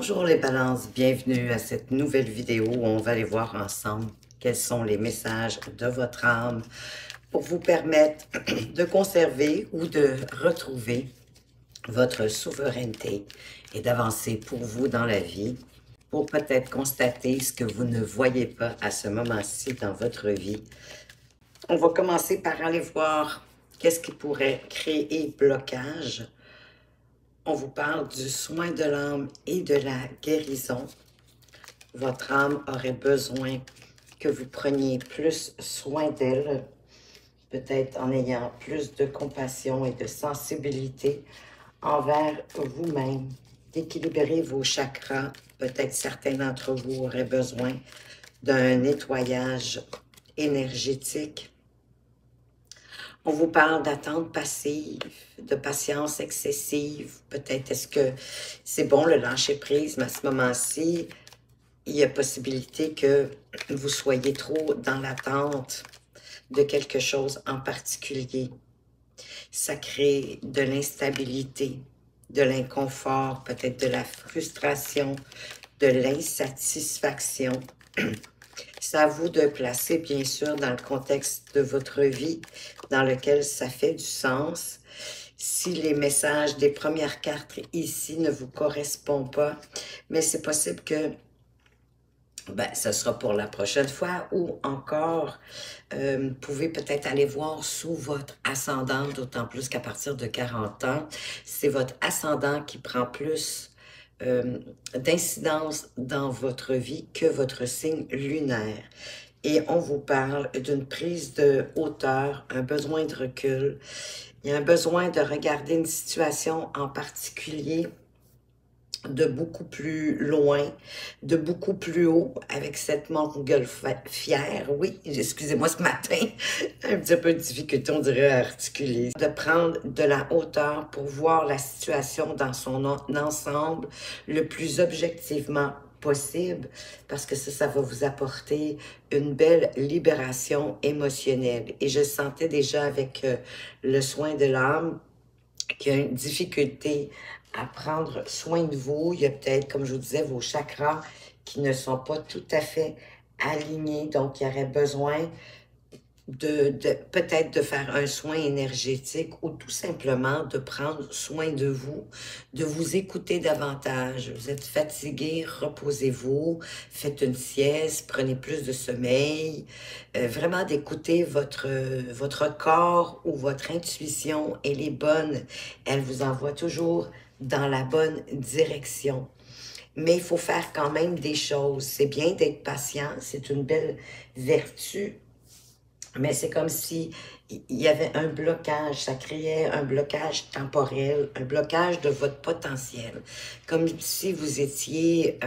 Bonjour les balances, bienvenue à cette nouvelle vidéo où on va aller voir ensemble quels sont les messages de votre âme pour vous permettre de conserver ou de retrouver votre souveraineté et d'avancer pour vous dans la vie, pour peut-être constater ce que vous ne voyez pas à ce moment-ci dans votre vie. On va commencer par aller voir qu'est-ce qui pourrait créer blocage. On vous parle du soin de l'âme et de la guérison. Votre âme aurait besoin que vous preniez plus soin d'elle, peut-être en ayant plus de compassion et de sensibilité envers vous-même, d'équilibrer vos chakras. Peut-être certains d'entre vous auraient besoin d'un nettoyage énergétique. On vous parle d'attente passive, de patience excessive. Peut-être est-ce que c'est bon le lâcher-prise, mais à ce moment-ci, il y a possibilité que vous soyez trop dans l'attente de quelque chose en particulier. Ça crée de l'instabilité, de l'inconfort, peut-être de la frustration, de l'insatisfaction. C'est à vous de placer, bien sûr, dans le contexte de votre vie, dans lequel ça fait du sens. Si les messages des premières cartes ici ne vous correspondent pas, mais c'est possible que ce sera pour la prochaine fois ou encore, vous pouvez peut-être aller voir sous votre ascendant, d'autant plus qu'à partir de 40 ans, c'est votre ascendant qui prend plus d'incidence dans votre vie que votre signe lunaire. Et on vous parle d'une prise de hauteur, un besoin de recul. Il y a un besoin de regarder une situation en particulier de beaucoup plus loin, de beaucoup plus haut, avec cette montgolfière. Oui, excusez-moi ce matin, un petit peu de difficulté, on dirait, à articuler. De prendre de la hauteur pour voir la situation dans son ensemble le plus objectivement possible, parce que ça va vous apporter une belle libération émotionnelle. Et je sentais déjà avec le soin de l'âme qu'il y a une difficulté à prendre soin de vous. Il y a peut-être, comme je vous disais, vos chakras qui ne sont pas tout à fait alignés. Donc, il y aurait besoin peut-être de faire un soin énergétique ou tout simplement de prendre soin de vous écouter davantage. Vous êtes fatigué, reposez-vous, faites une sieste, prenez plus de sommeil. Vraiment d'écouter votre corps ou votre intuition, elle est bonne. Elle vous envoie toujours dans la bonne direction. Mais il faut faire quand même des choses. C'est bien d'être patient, c'est une belle vertu. Mais c'est comme si il y avait un blocage, ça créait un blocage temporel, un blocage de votre potentiel. Comme si vous étiez,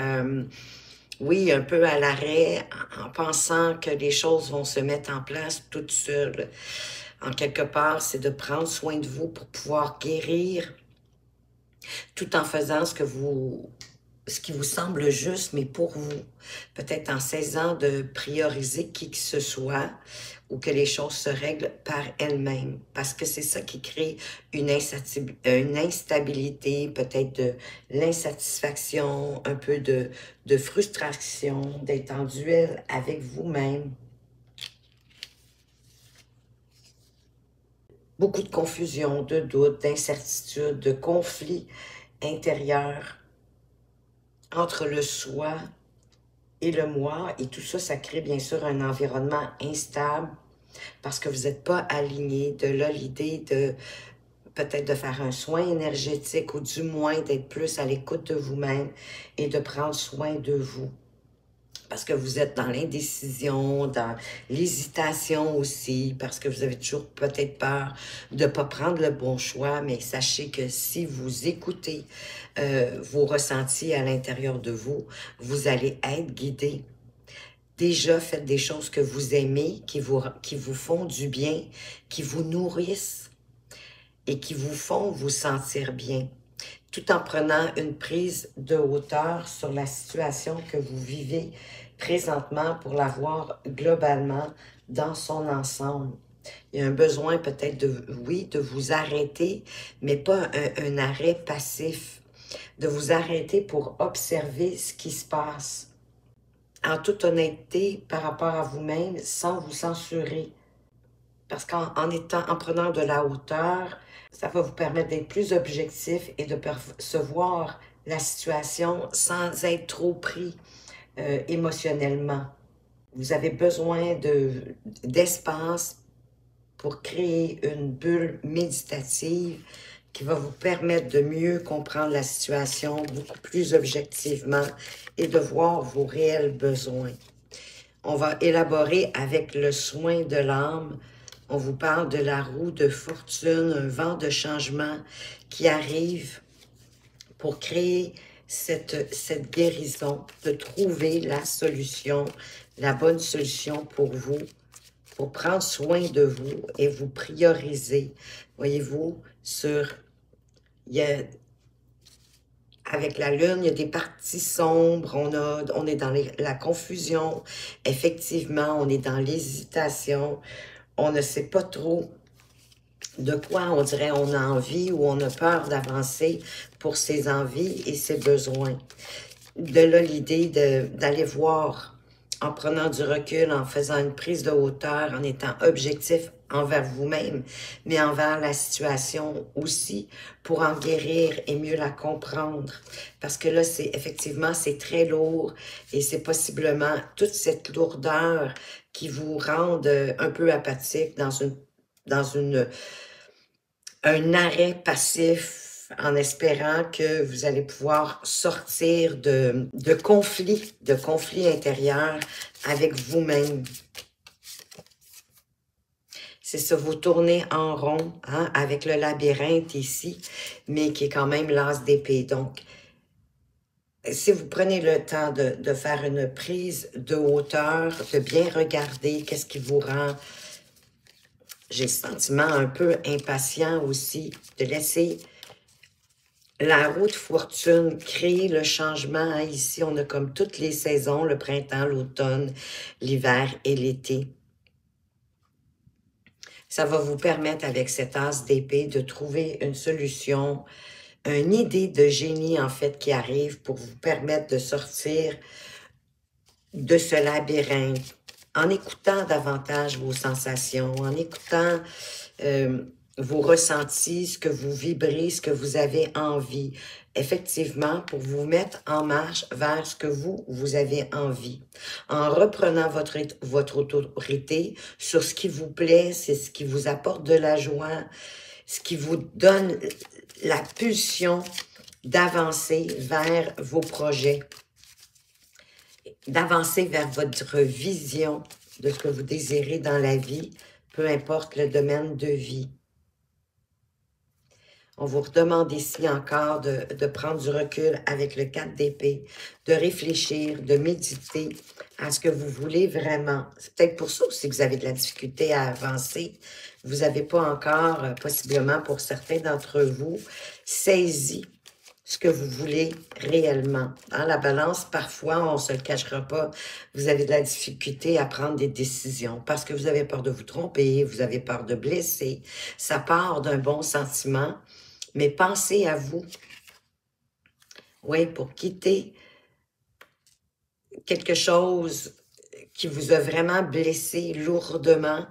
oui, un peu à l'arrêt, en pensant que les choses vont se mettre en place toutes seules. En quelque part, c'est de prendre soin de vous pour pouvoir guérir, tout en faisant ce qui vous semble juste, mais pour vous. Peut-être en cessant de prioriser qui que ce soit ou que les choses se règlent par elles-mêmes. Parce que c'est ça qui crée une instabilité, peut-être de l'insatisfaction, un peu de frustration, d'être en duel avec vous-même. Beaucoup de confusion, de doute, d'incertitude, de conflits intérieurs entre le soi et le moi, et tout ça, ça crée bien sûr un environnement instable parce que vous n'êtes pas aligné. De là, l'idée de peut-être de faire un soin énergétique ou du moins d'être plus à l'écoute de vous-même et de prendre soin de vous. Parce que vous êtes dans l'indécision, dans l'hésitation aussi, parce que vous avez toujours peut-être peur de ne pas prendre le bon choix, mais sachez que si vous écoutez vos ressentis à l'intérieur de vous, vous allez être guidé. Déjà, faites des choses que vous aimez, qui vous font du bien, qui vous nourrissent et qui vous font vous sentir bien, tout en prenant une prise de hauteur sur la situation que vous vivez présentement pour la voir globalement dans son ensemble. Il y a un besoin peut-être oui, de vous arrêter, mais pas un arrêt passif. de vous arrêter pour observer ce qui se passe. En toute honnêteté par rapport à vous-même, sans vous censurer. Parce en prenant de la hauteur, ça va vous permettre d'être plus objectif et de percevoir la situation sans être trop pris émotionnellement. Vous avez besoin d'espace pour créer une bulle méditative qui va vous permettre de mieux comprendre la situation beaucoup plus objectivement et de voir vos réels besoins. On va élaborer avec le soin de l'âme. On vous parle de la roue de fortune, un vent de changement qui arrive pour créer cette guérison, de trouver la solution, la bonne solution pour vous, pour prendre soin de vous et vous prioriser. Voyez-vous, avec la lune, il y a des parties sombres, on est dans la confusion, effectivement, on est dans l'hésitation, on ne sait pas trop de quoi on dirait on a envie ou on a peur d'avancer pour ses envies et ses besoins. De là, l'idée d'aller voir en prenant du recul, en faisant une prise de hauteur, en étant objectif envers vous-même, mais envers la situation aussi, pour en guérir et mieux la comprendre. Parce que là, effectivement, c'est très lourd et c'est possiblement toute cette lourdeur qui vous rend un peu apathique dans un arrêt passif en espérant que vous allez pouvoir sortir de conflits intérieurs avec vous-même. C'est ça, vous tournez en rond hein, avec le labyrinthe ici, mais qui est quand même l'as d'épée. Donc, si vous prenez le temps de faire une prise de hauteur, de bien regarder qu'est-ce qui vous rend, j'ai le sentiment un peu impatient aussi, de laisser la roue de fortune créer le changement. Hein. Ici, on a comme toutes les saisons, le printemps, l'automne, l'hiver et l'été. Ça va vous permettre, avec cet as d'épée, de trouver une solution, une idée de génie, en fait, qui arrive pour vous permettre de sortir de ce labyrinthe, en écoutant davantage vos sensations, en écoutant vos ressentis, ce que vous vibrez, ce que vous avez envie. Effectivement, pour vous mettre en marche vers ce que vous avez envie. En reprenant votre autorité sur ce qui vous plaît, c'est ce qui vous apporte de la joie, ce qui vous donne la pulsion d'avancer vers vos projets, d'avancer vers votre vision de ce que vous désirez dans la vie, peu importe le domaine de vie. On vous redemande ici encore de prendre du recul avec le 4 d'épée, de réfléchir, de méditer à ce que vous voulez vraiment. C'est peut-être pour ça aussi que vous avez de la difficulté à avancer. Vous n'avez pas encore, possiblement pour certains d'entre vous, saisi ce que vous voulez réellement. Dans la balance, parfois, on ne se le cachera pas, vous avez de la difficulté à prendre des décisions parce que vous avez peur de vous tromper, vous avez peur de blesser. Ça part d'un bon sentiment, mais pensez à vous. Oui, pour quitter quelque chose qui vous a vraiment blessé lourdement,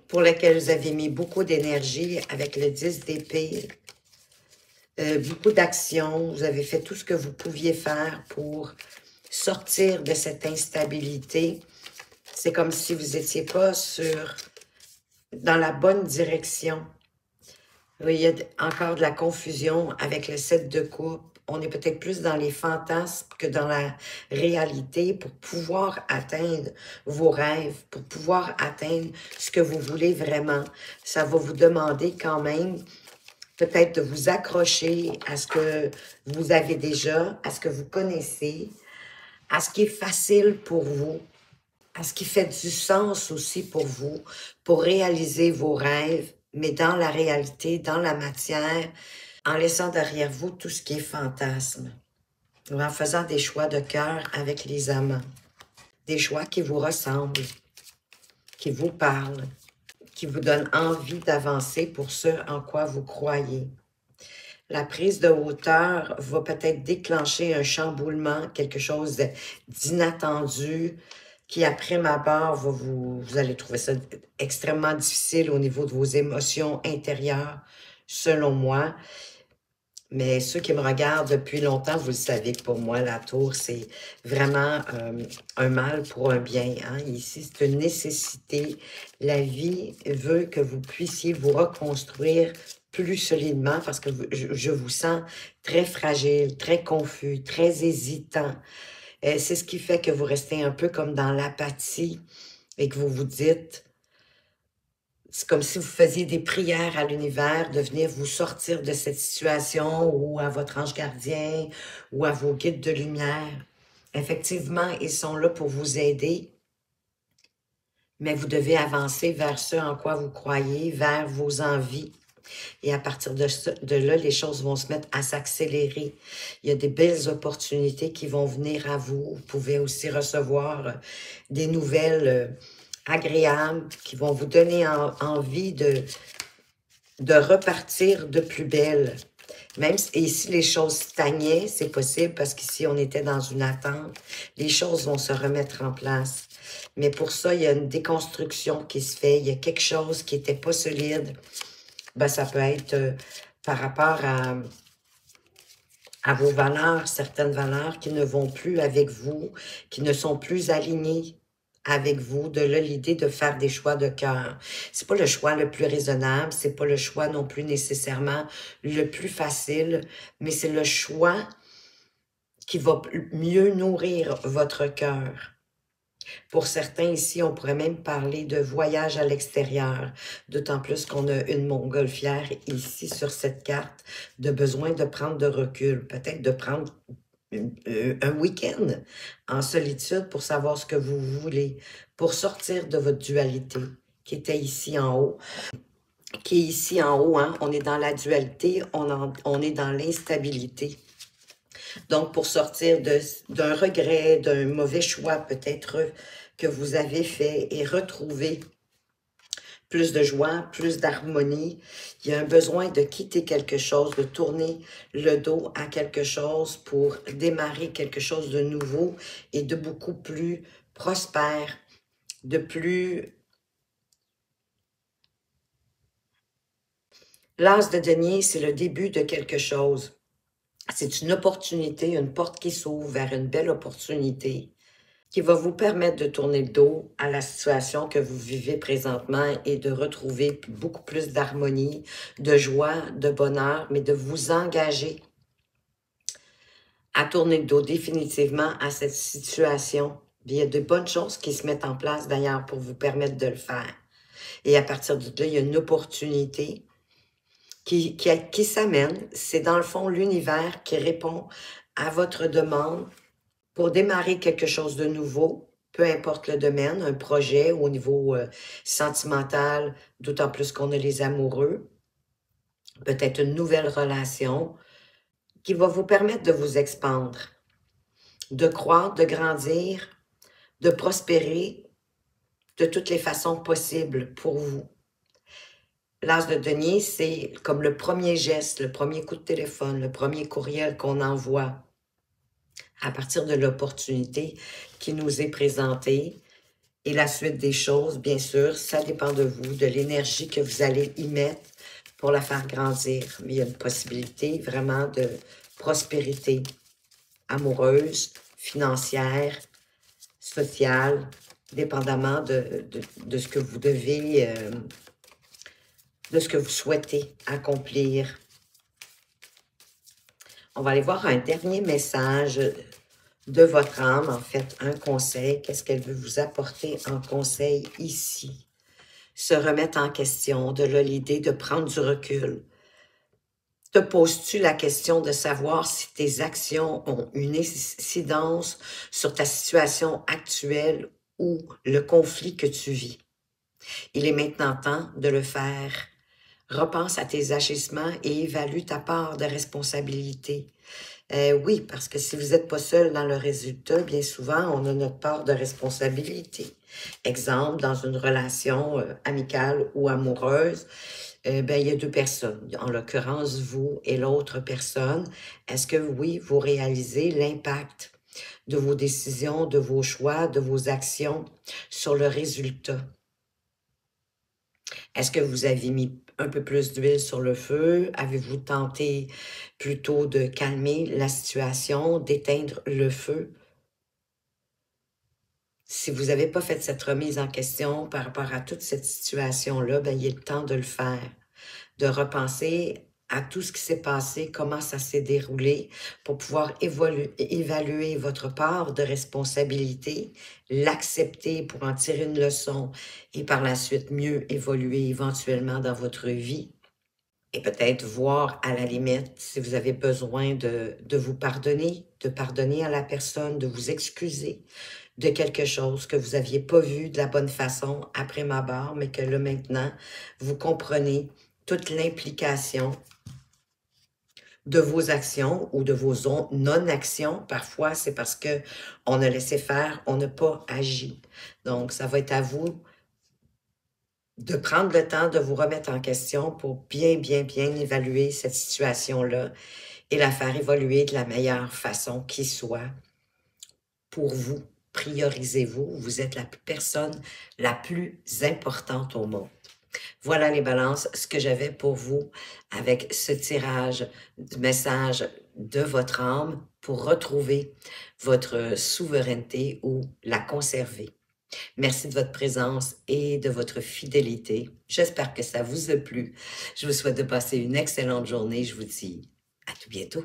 pour lequel vous avez mis beaucoup d'énergie avec le 10 d'épée, beaucoup d'actions, vous avez fait tout ce que vous pouviez faire pour sortir de cette instabilité. C'est comme si vous n'étiez pas dans la bonne direction. Oui, il y a encore de la confusion avec le 7 de coupe. On est peut-être plus dans les fantasmes que dans la réalité pour pouvoir atteindre vos rêves, pour pouvoir atteindre ce que vous voulez vraiment. Ça va vous demander quand même peut-être de vous accrocher à ce que vous avez déjà, à ce que vous connaissez, à ce qui est facile pour vous, à ce qui fait du sens aussi pour vous, pour réaliser vos rêves, mais dans la réalité, dans la matière, en laissant derrière vous tout ce qui est fantasme, ou en faisant des choix de cœur avec les amants, des choix qui vous ressemblent, qui vous parlent, qui vous donnent envie d'avancer pour ce en quoi vous croyez. La prise de hauteur va peut-être déclencher un chamboulement, quelque chose d'inattendu, qui après ma part, vous allez trouver ça extrêmement difficile au niveau de vos émotions intérieures, selon moi. Mais ceux qui me regardent depuis longtemps, vous le savez que pour moi, la tour, c'est vraiment un mal pour un bien. Hein? Ici, c'est une nécessité. La vie veut que vous puissiez vous reconstruire plus solidement parce que je vous sens très fragile, très confus, très hésitant. C'est ce qui fait que vous restez un peu comme dans l'apathie et que vous vous dites... C'est comme si vous faisiez des prières à l'univers de venir vous sortir de cette situation ou à votre ange gardien ou à vos guides de lumière. Effectivement, ils sont là pour vous aider, mais vous devez avancer vers ce en quoi vous croyez, vers vos envies. Et à partir de là, les choses vont se mettre à s'accélérer. Il y a des belles opportunités qui vont venir à vous. Vous pouvez aussi recevoir des nouvelles agréables qui vont vous donner envie de repartir de plus belle. Même si les choses stagnaient, c'est possible parce qu'ici, on était dans une attente. Les choses vont se remettre en place. Mais pour ça, il y a une déconstruction qui se fait. Il y a quelque chose qui n'était pas solide. Ben, ça peut être par rapport à vos valeurs, certaines valeurs qui ne vont plus avec vous, qui ne sont plus alignées avec vous. De là, l'idée de faire des choix de cœur. C'est pas le choix le plus raisonnable, c'est pas le choix non plus nécessairement le plus facile, mais c'est le choix qui va mieux nourrir votre cœur. Pour certains ici, on pourrait même parler de voyage à l'extérieur, d'autant plus qu'on a une montgolfière ici sur cette carte, de besoin de prendre de recul, peut-être de prendre un week-end en solitude pour savoir ce que vous voulez, pour sortir de votre dualité qui était ici en haut. Qui est ici en haut, hein? On est dans la dualité, on est dans l'instabilité. Donc, pour sortir d'un regret, d'un mauvais choix peut-être que vous avez fait et retrouver plus de joie, plus d'harmonie, il y a un besoin de quitter quelque chose, de tourner le dos à quelque chose pour démarrer quelque chose de nouveau et de beaucoup plus prospère, de plus... L'as de denier, c'est le début de quelque chose. C'est une opportunité, une porte qui s'ouvre vers une belle opportunité qui va vous permettre de tourner le dos à la situation que vous vivez présentement et de retrouver beaucoup plus d'harmonie, de joie, de bonheur, mais de vous engager à tourner le dos définitivement à cette situation. Il y a de bonnes choses qui se mettent en place d'ailleurs pour vous permettre de le faire. Et à partir de là, il y a une opportunité qui s'amène. C'est dans le fond l'univers qui répond à votre demande pour démarrer quelque chose de nouveau, peu importe le domaine, un projet au niveau sentimental, d'autant plus qu'on a les amoureux, peut-être une nouvelle relation qui va vous permettre de vous expandre, de croître, de grandir, de prospérer de toutes les façons possibles pour vous. L'as de denier, c'est comme le premier geste, le premier coup de téléphone, le premier courriel qu'on envoie à partir de l'opportunité qui nous est présentée. Et la suite des choses, bien sûr, ça dépend de vous, de l'énergie que vous allez y mettre pour la faire grandir. Mais il y a une possibilité vraiment de prospérité amoureuse, financière, sociale, dépendamment de ce que vous devez... de ce que vous souhaitez accomplir. On va aller voir un dernier message de votre âme, en fait, un conseil. Qu'est-ce qu'elle veut vous apporter en conseil ici? Se remettre en question, de là l'idée de prendre du recul. Te poses-tu la question de savoir si tes actions ont une incidence sur ta situation actuelle ou le conflit que tu vis? Il est maintenant temps de le faire Repense à tes agissements et évalue ta part de responsabilité. Oui, parce que si vous n'êtes pas seul dans le résultat, bien souvent, on a notre part de responsabilité. Exemple, dans une relation amicale ou amoureuse, ben, il y a deux personnes. En l'occurrence, vous et l'autre personne. Est-ce que oui, vous réalisez l'impact de vos décisions, de vos choix, de vos actions sur le résultat? Est-ce que vous avez mis un peu plus d'huile sur le feu? Avez-vous tenté plutôt de calmer la situation, d'éteindre le feu? Si vous n'avez pas fait cette remise en question par rapport à toute cette situation-là, ben, il est le temps de le faire, de repenser à tout ce qui s'est passé, comment ça s'est déroulé, pour pouvoir évaluer votre part de responsabilité, l'accepter pour en tirer une leçon et par la suite mieux évoluer éventuellement dans votre vie. Et peut-être voir à la limite si vous avez besoin de vous pardonner, de pardonner à la personne, de vous excuser de quelque chose que vous n'aviez pas vu de la bonne façon après ma barre, mais que là maintenant, vous comprenez toute l'implication de vos actions ou de vos non-actions. Parfois, c'est parce que on a laissé faire, on n'a pas agi. Donc, ça va être à vous de prendre le temps de vous remettre en question pour bien, bien, bien évaluer cette situation-là et la faire évoluer de la meilleure façon qui soit pour vous. Priorisez-vous, vous êtes la personne la plus importante au monde. Voilà les balances, ce que j'avais pour vous avec ce tirage du message de votre âme pour retrouver votre souveraineté ou la conserver. Merci de votre présence et de votre fidélité. J'espère que ça vous a plu. Je vous souhaite de passer une excellente journée. Je vous dis à tout bientôt.